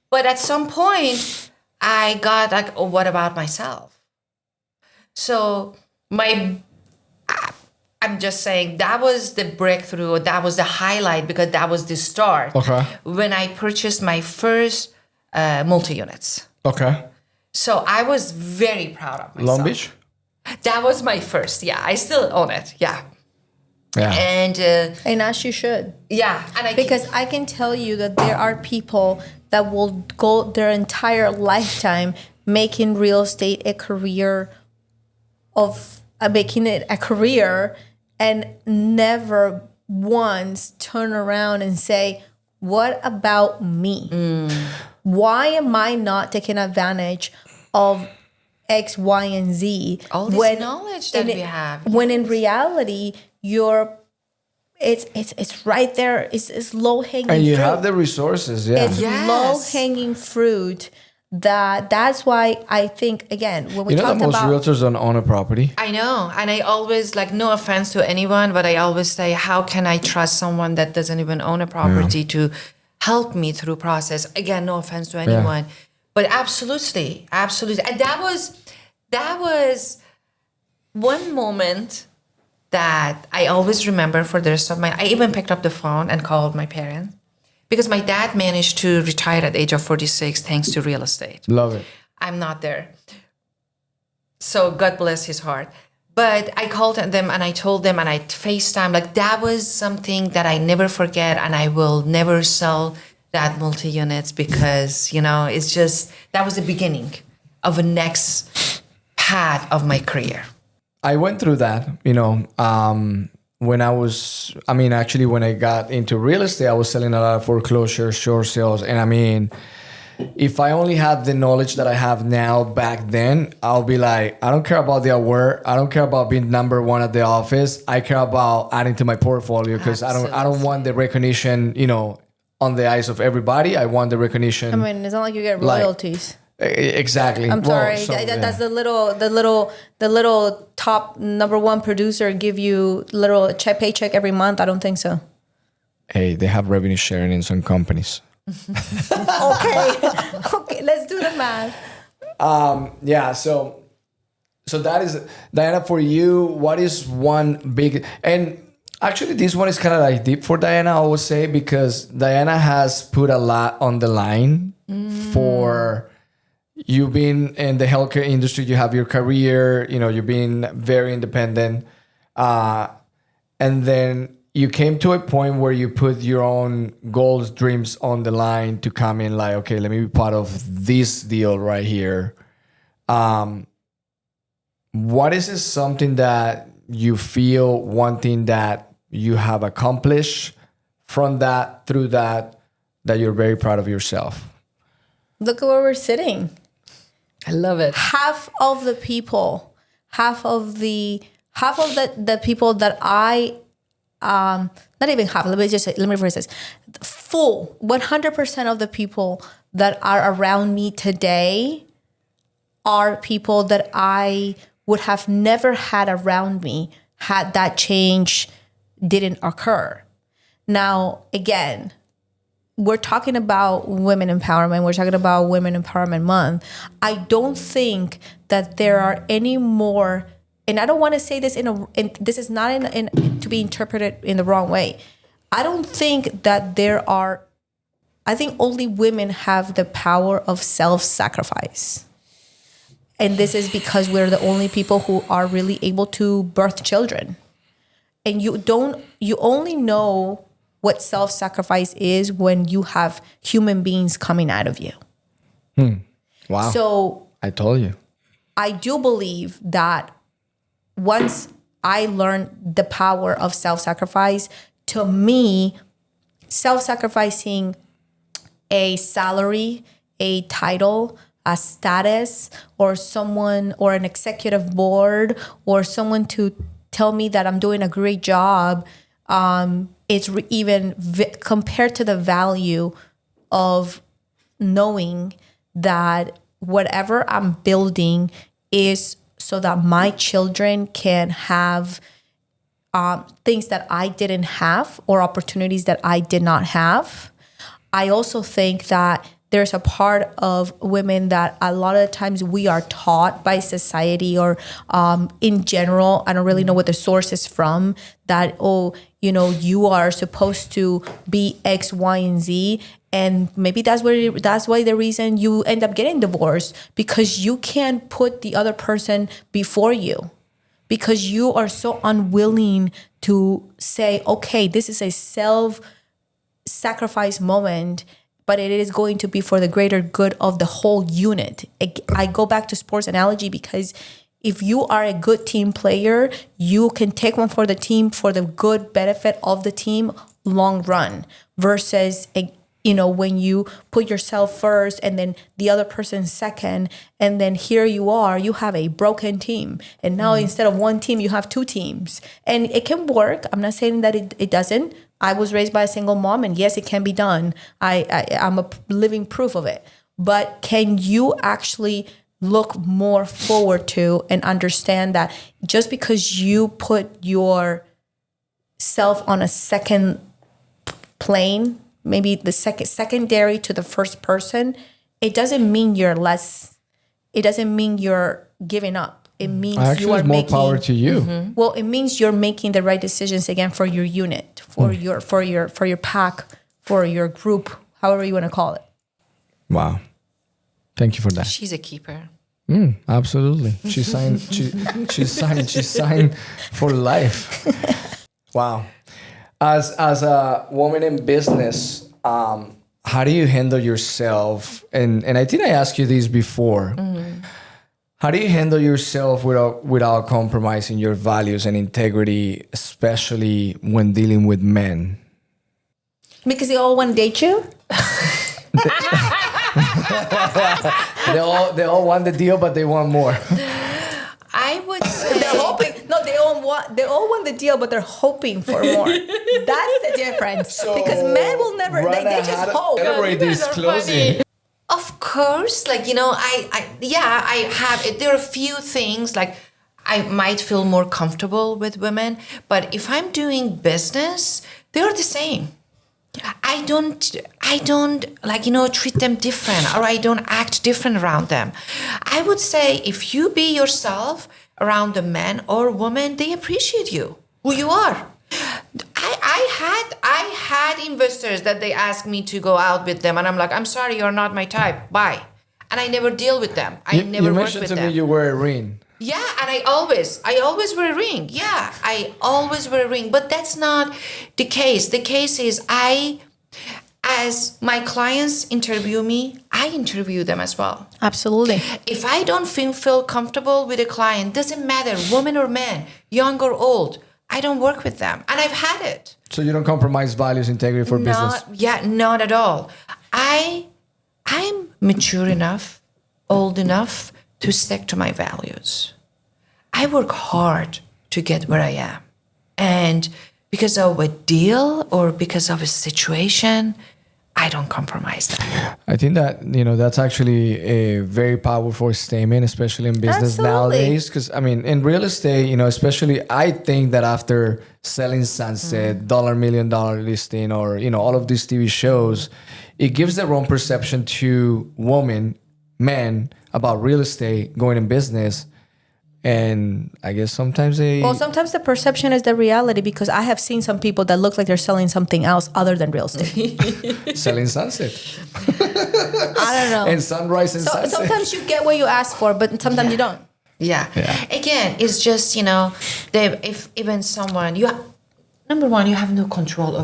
But at some point, I got like, oh, what about myself? So I'm just saying that was the breakthrough, that was the highlight because that was the start. Okay. When I purchased my first multi-units. Okay. So I was very proud of myself. Long Beach? That was my first, yeah. I still own it, yeah. Yeah. And as you should. Yeah. Because I can tell you that there are people that will go their entire lifetime making real estate a career and never once turn around and say, what about me? Why am I not taking advantage of X, Y, and Z? All this knowledge that we have. When in reality, it's right there. It's low hanging fruit. And you have the resources, yeah. It's low hanging fruit. That's why I think, again, when we talked about... most realtors don't own a property. I know. And I always, like, no offense to anyone, but I always say, how can I trust someone that doesn't even own a property to help me through process? Again, no offense to anyone. But absolutely. And that was one moment that I always remember for the rest of I even picked up the phone and called my parents. Because my dad managed to retire at the age of 46 thanks to real estate. Love it. I'm not there. So God bless his heart. But I called them and I told them and I FaceTime. Like, that was something that I never forget, and I will never sell that multi-units because, it's just, that was the beginning of a next path of my career. I went through that, when I got into real estate, I was selling a lot of foreclosure, short sales. And if I only had the knowledge that I have now back then, I'll be like, I don't care about the award. I don't care about being number one at the office. I care about adding to my portfolio because I don't want the recognition, on the eyes of everybody. I want the recognition. It's not like you get royalties. Exactly. I'm sorry. That's the little top number one producer give you little paycheck every month. I don't think so. Hey, they have revenue sharing in some companies. Okay, let's do the math. So that is, Diana, for you, what is one big, and actually this one is kind of like deep for Diana, I would say, because Diana has put a lot on the line for you being in the healthcare industry. You have your career, you've been very independent. And then you came to a point where you put your own goals, dreams on the line to come in like, okay, let me be part of this deal right here. What is it, something that you feel, one thing that you have accomplished from that, through that you're very proud of yourself? Look at where we're sitting. I love it. Half of the people that I, not even half, let me rephrase this. Full 100% of the people that are around me today are people that I would have never had around me had that change didn't occur. Now, again, we're talking about women empowerment. We're talking about Women Empowerment Month. I don't think that there are any more, and I don't want to say this this is not to be interpreted in the wrong way. I don't think that I think only women have the power of self-sacrifice. And this is because we're the only people who are really able to birth children. And you only know what self-sacrifice is when you have human beings coming out of you. Wow. So I told you. I do believe that once I learned the power of self-sacrifice, to me, self-sacrificing a salary, a title, a status, or someone, or an executive board, or someone to tell me that I'm doing a great job, it's even compared to the value of knowing that whatever I'm building is so that my children can have things that I didn't have or opportunities that I did not have. I also think that there's a part of women that a lot of times we are taught by society or in general, I don't really know what the source is from, that, you are supposed to be X, Y, and Z. And maybe that's why the reason you end up getting divorced, because you can't put the other person before you, because you are so unwilling to say, okay, this is a self-sacrifice moment, but it is going to be for the greater good of the whole unit. I go back to sports analogy because if you are a good team player, you can take one for the team for the good benefit of the team long run versus when you put yourself first and then the other person second, and then here you have a broken team. And now instead of one team, you have two teams. And it can work. I'm not saying that it doesn't. I was raised by a single mom, and yes, it can be done. I'm a living proof of it. But can you actually look more forward to and understand that just because you put yourself on a second plane, maybe the secondary to the first person, it doesn't mean you're less. It doesn't mean you're giving up. It means you are more making power to you. Mm-hmm. Well, it means you're making the right decisions again for your unit, for your pack, for your group, however you want to call it. Wow. Thank you for that. She's a keeper. Absolutely. She signed for life. Wow. As a woman in business, how do you handle yourself? And I think I asked you this before. How do you handle yourself without compromising your values and integrity, especially when dealing with men? Because they all want to date you? They all want the deal, but they want more. I would say they're hoping. No, they all want the deal, but they're hoping for more. That's the difference. Because men will never. They just hope. Celebrate this closing. Of course, I have. There are a few things I might feel more comfortable with women, but if I'm doing business, they're the same. I don't treat them different, or I don't act different around them. I would say if you be yourself around a man or woman, they appreciate you, who you are. I had investors that they asked me to go out with them, and I'm like, I'm sorry, you're not my type. Bye. And I never deal with them. I never work with them. You mentioned to me you wear a ring. Yeah, and I always wear a ring. Yeah, I always wear a ring. But that's not the case. The case is as my clients interview me, I interview them as well. Absolutely. If I don't feel comfortable with a client, doesn't matter, woman or man, young or old, I don't work with them. And I've had it. So you don't compromise values, integrity for business? Yeah, not at all. I'm mature enough, old enough to stick to my values. I work hard to get where I am. And because of a deal or because of a situation, I don't compromise that. I think that, that's actually a very powerful statement, especially in business nowadays. Because, in real estate, especially I think that after selling Sunset, $1 million listing, or, all of these TV shows, it gives the wrong perception to men about real estate, going in business. And I guess sometimes sometimes the perception is the reality, because I have seen some people that look like they're selling something else other than real estate. Selling Sunset. I don't know. And sunrise and sunset. Sometimes you get what you ask for, but sometimes you don't. Yeah. Again, it's just, if even someone, number one, you have no control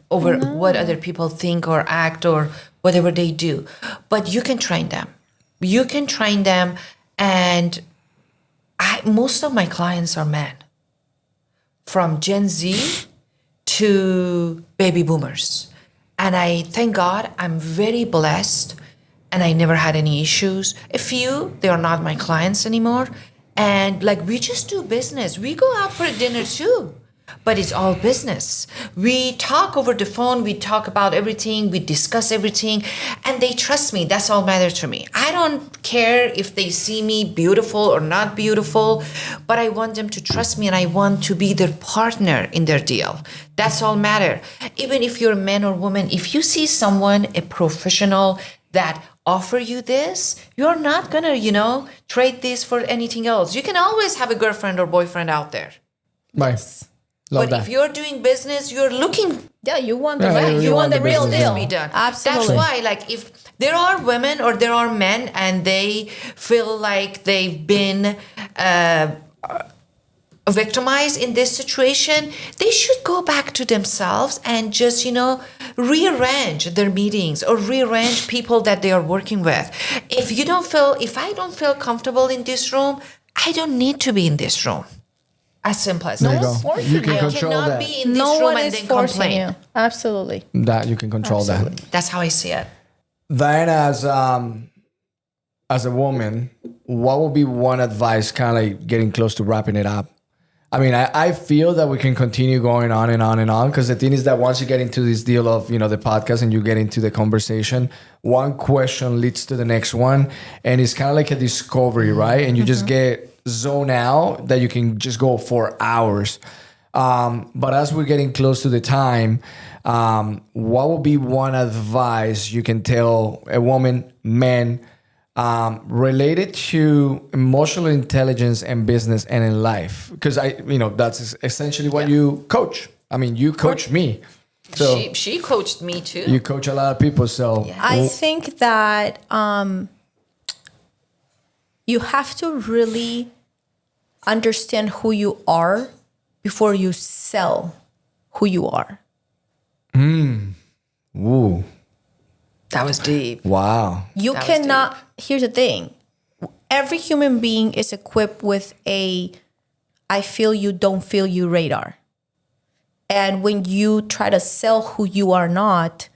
over what other people think or act or whatever they do. But you can train them. And most of my clients are men, from Gen Z to baby boomers. And I thank God I'm very blessed, and I never had any issues. A few, they are not my clients anymore. And we just do business. We go out for dinner too. But it's all business. We talk over the phone. We talk about everything. We discuss everything. And they trust me. That's all matters to me. I don't care if they see me beautiful or not beautiful, but I want them to trust me, and I want to be their partner in their deal. That's all matter. Even if you're a man or woman, if you see someone, a professional that offer you this, you're not going to, trade this for anything else. You can always have a girlfriend or boyfriend out there. Nice. Love that. If you're doing business, you're looking. Yeah, you want the real deal. Be done. Absolutely. That's why, if there are women or there are men and they feel like they've been victimized in this situation, they should go back to themselves and just, rearrange their meetings or rearrange people that they are working with. If I don't feel comfortable in this room, I don't need to be in this room. As simple as There you that. go. forcing You can you. control Cannot that. be in this No room one and is then forcing complain. you. Absolutely. That you can control that. That's how I see it. Diana, as a woman, what would be one advice, kind of like getting close to wrapping it up? I mean, I feel that we can continue going on and on and on, because the thing is that once you get into this deal of, the podcast and you get into the conversation, one question leads to the next one. And it's kind of like a discovery, right? And you just get zone out that you can just go for hours. But as we're getting close to the time, what would be one advice you can tell a woman, man, related to emotional intelligence and business and in life? Because that's essentially what you coach. I mean, you coach me. So She coached me too. you coach a lot of people. So I think that you have to really understand who you are before you sell who you are. Ooh, That was deep. wow. You That was cannot, here's the thing. Every human being is equipped with a I feel you, don't feel you radar. And when you try to sell who you are not,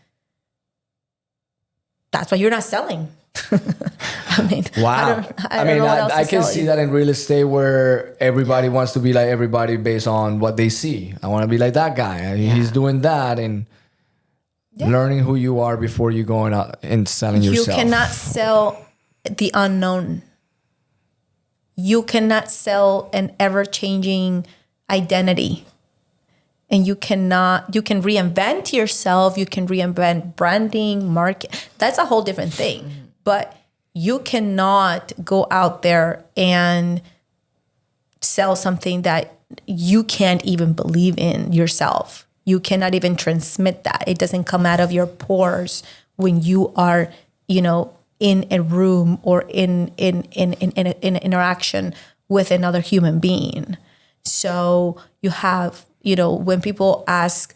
that's why you're not selling. I mean, Wow. I don't know what else I to can tell see you. that in real estate, where everybody wants to be like everybody based on what they see. I want to be like that guy. He's doing that, and learning who you are before you going out and selling yourself. You cannot sell the unknown. You cannot sell an ever-changing identity. And you can reinvent yourself. You can reinvent branding, market. That's a whole different thing. But you cannot go out there and sell something that you can't even believe in yourself. You cannot even transmit that. It doesn't come out of your pores when you are, in a room or in an interaction with another human being. So you have, when people ask,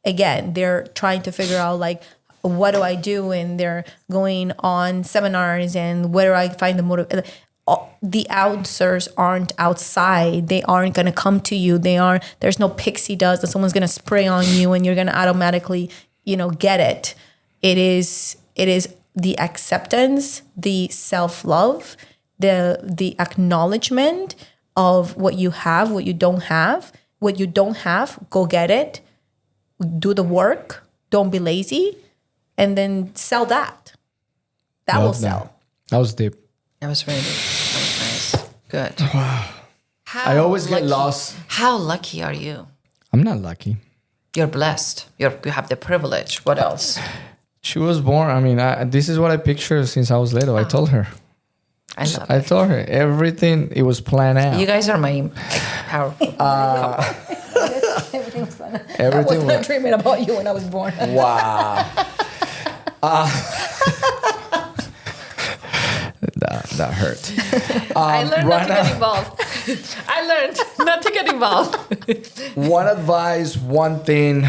again, they're trying to figure out like, what do I do? And they're going on seminars and where do I find the motive? The answers aren't outside. They aren't going to come to you. There's no pixie dust that someone's going to spray on you and you're going to automatically, get it. It is the acceptance, the self-love, the acknowledgement of what you have, what you don't have. What you don't have, go get it. Do the work. Don't be lazy. And then sell that. That will sell. That was deep. That was really deep. That was nice. Good. I always get lost. How lucky are you? I'm not lucky. You're blessed. You have the privilege. What else? She was born. I mean, this is what I picture since I was little. I told her. I love I it. told her everything. It was planned out. You guys are my powerful. Everything was fun. Everything was dreaming about you when I was born. wow. That hurt. I learned not to Rana, get involved. I learned not to get involved. one advice, one thing,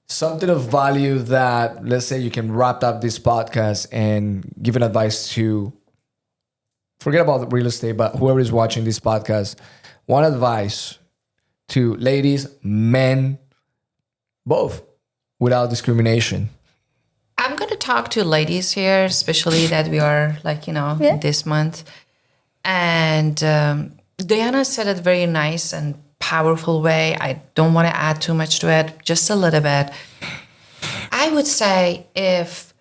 something of value that, let's say, you can wrap up this podcast and give an advice to, forget about the real estate, but whoever is watching this podcast, one advice to ladies, men, both, without discrimination. I'm going to talk to ladies here, especially that we are this month. And Diana said it very nice and powerful way. I don't want to add too much to it, just a little bit. I would say if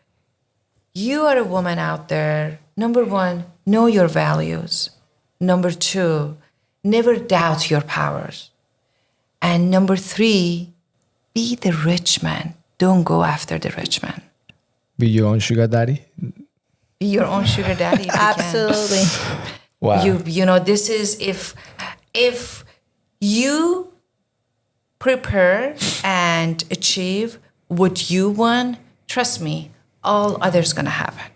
you are a woman out there, number one, know your values. Number two, never doubt your powers. And number three, be the rich man. Don't go after the rich man. Be your own sugar daddy. Be your own sugar daddy if you Absolutely. Wow. can. This is if you prepare and achieve what you want, trust me, all others gonna happen.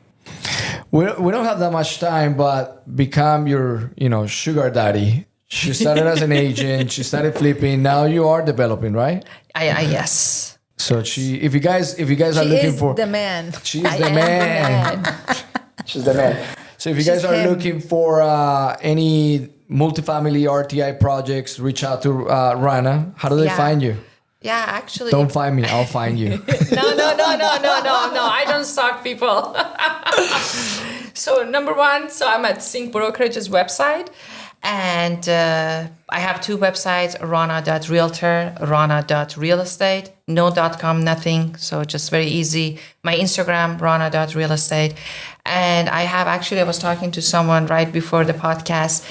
We don't have that much time, but become your, sugar daddy. She started as an agent. She started flipping. Now you are developing, right? I yes. So if you guys are She looking is for the man. she's the man. She's the man. So if you guys are looking for any multifamily RTI projects, reach out to Rana. How do they find you? Yeah, actually. Don't find me. I'll find you. No. I don't stalk people. So number one, I'm at Sync Brokerage's website. And I have two websites, rana.realtor, rana.realestate, no .com, nothing. So just very easy. My Instagram, rana.realestate. And I was talking to someone right before the podcast.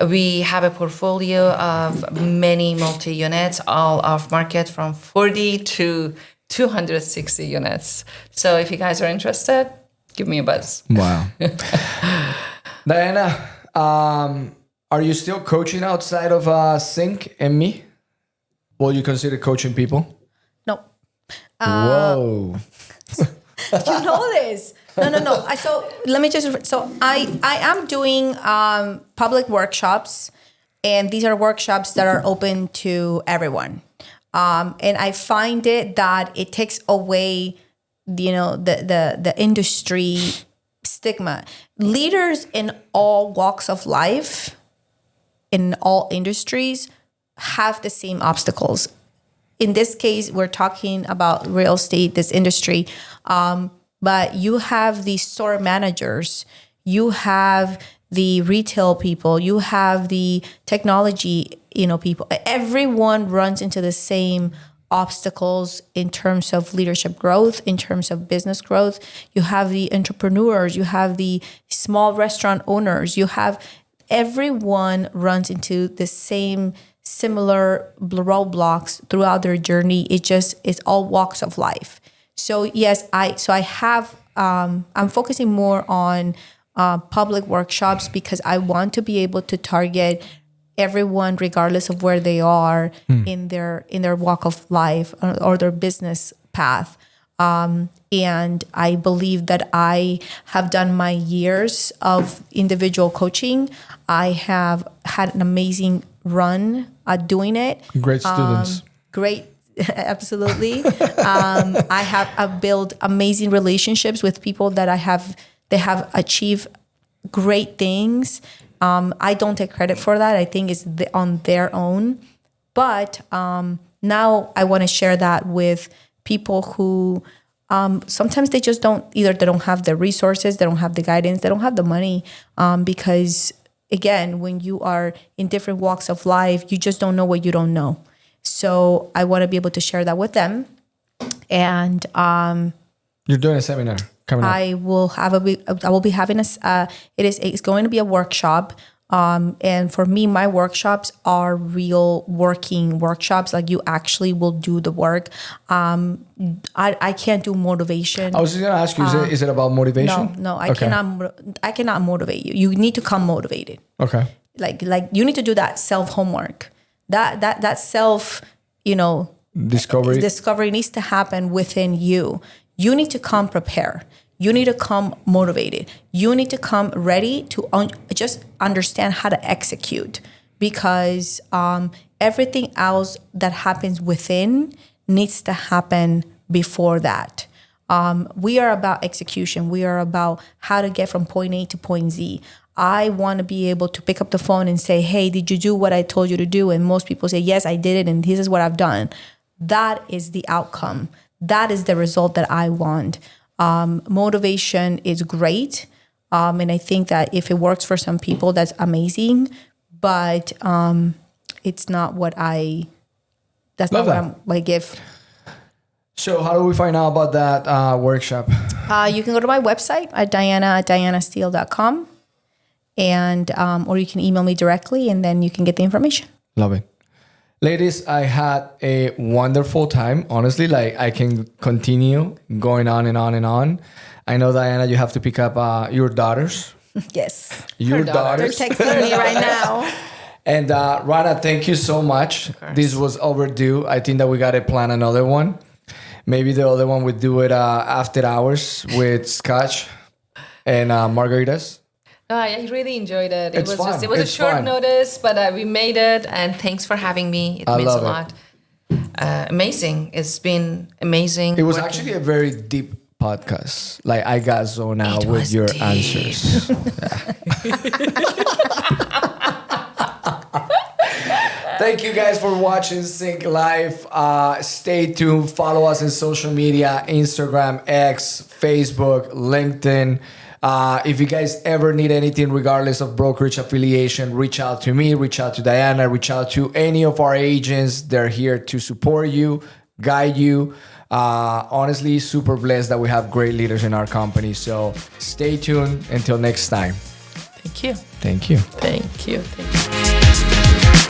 We have a portfolio of many multi-units, all off market from 40 to 260 units. So if you guys are interested, give me a buzz. Wow. Diana, are you still coaching outside of Sync and me? Will you consider coaching people? No. Whoa. You know this. No. So let me just. So I am doing public workshops, and these are workshops that are open to everyone. And I find it that it takes away, the industry stigma. Leaders in all walks of life, in all industries, have the same obstacles. In this case, we're talking about real estate, this industry. But you have the store managers, you have the retail people, you have the technology, people. Everyone runs into the same obstacles in terms of leadership growth, in terms of business growth. You have the entrepreneurs, you have the small restaurant owners, everyone runs into the same similar roadblocks throughout their journey. It's all walks of life. So yes, I'm focusing more on public workshops because I want to be able to target everyone regardless of where they are in their walk of life or their business path. And I believe that I have done my years of individual coaching. I have had an amazing run at doing it. Great students. Great. Absolutely. I've built amazing relationships with people that they have achieved great things. I don't take credit for that. I think it's on their own. But now I want to share that with people who sometimes they just don't, either they don't have the resources, they don't have the guidance, they don't have the money, because again, when you are in different walks of life, you just don't know what you don't know. So I want to be able to share that with them. And you're doing a seminar coming up. I will be having it's going to be a workshop. And for me, my workshops are real working workshops. Like you actually will do the work. I can't do motivation. I was just going to ask you, is it about motivation? No, I cannot motivate you. You need to come motivated. Okay. Like you need to do that self homework. That self, discovery needs to happen within you. You need to come prepared. You need to come motivated. You need to come ready to just understand how to execute, because everything else that happens within needs to happen before that. We are about execution. We are about how to get from point A to point Z. I want to be able to pick up the phone and say, hey, did you do what I told you to do? And most people say, yes, I did it. And this is what I've done. That is the outcome. That is the result that I want. Motivation is great. And I think that if it works for some people, that's amazing. But it's not what I give. So how do we find out about that workshop? You can go to my website at dianasteel.com. And or you can email me directly, and then you can get the information. Love it. Ladies, I had a wonderful time. Honestly, I can continue going on and on and on. I know, Diana, you have to pick up your daughters. Yes. Your daughters. They're texting me right now. And Rana, thank you so much. This was overdue. I think that we got to plan another one. Maybe the other one would do it after hours with scotch and margaritas. I really enjoyed it. It was a short notice, but we made it. And thanks for having me. It means a lot. Amazing. It's been amazing. It was actually a very deep podcast. Like I got zoned out with your answers. Thank you guys for watching Sync Live. Stay tuned. Follow us on social media: Instagram, X, Facebook, LinkedIn. If you guys ever need anything, regardless of brokerage affiliation, reach out to me, reach out to Diana, reach out to any of our agents. They're here to support you, guide you. Honestly, super blessed that we have great leaders in our company. So stay tuned. Until next time. Thank you. Thank you. Thank you. Thank you.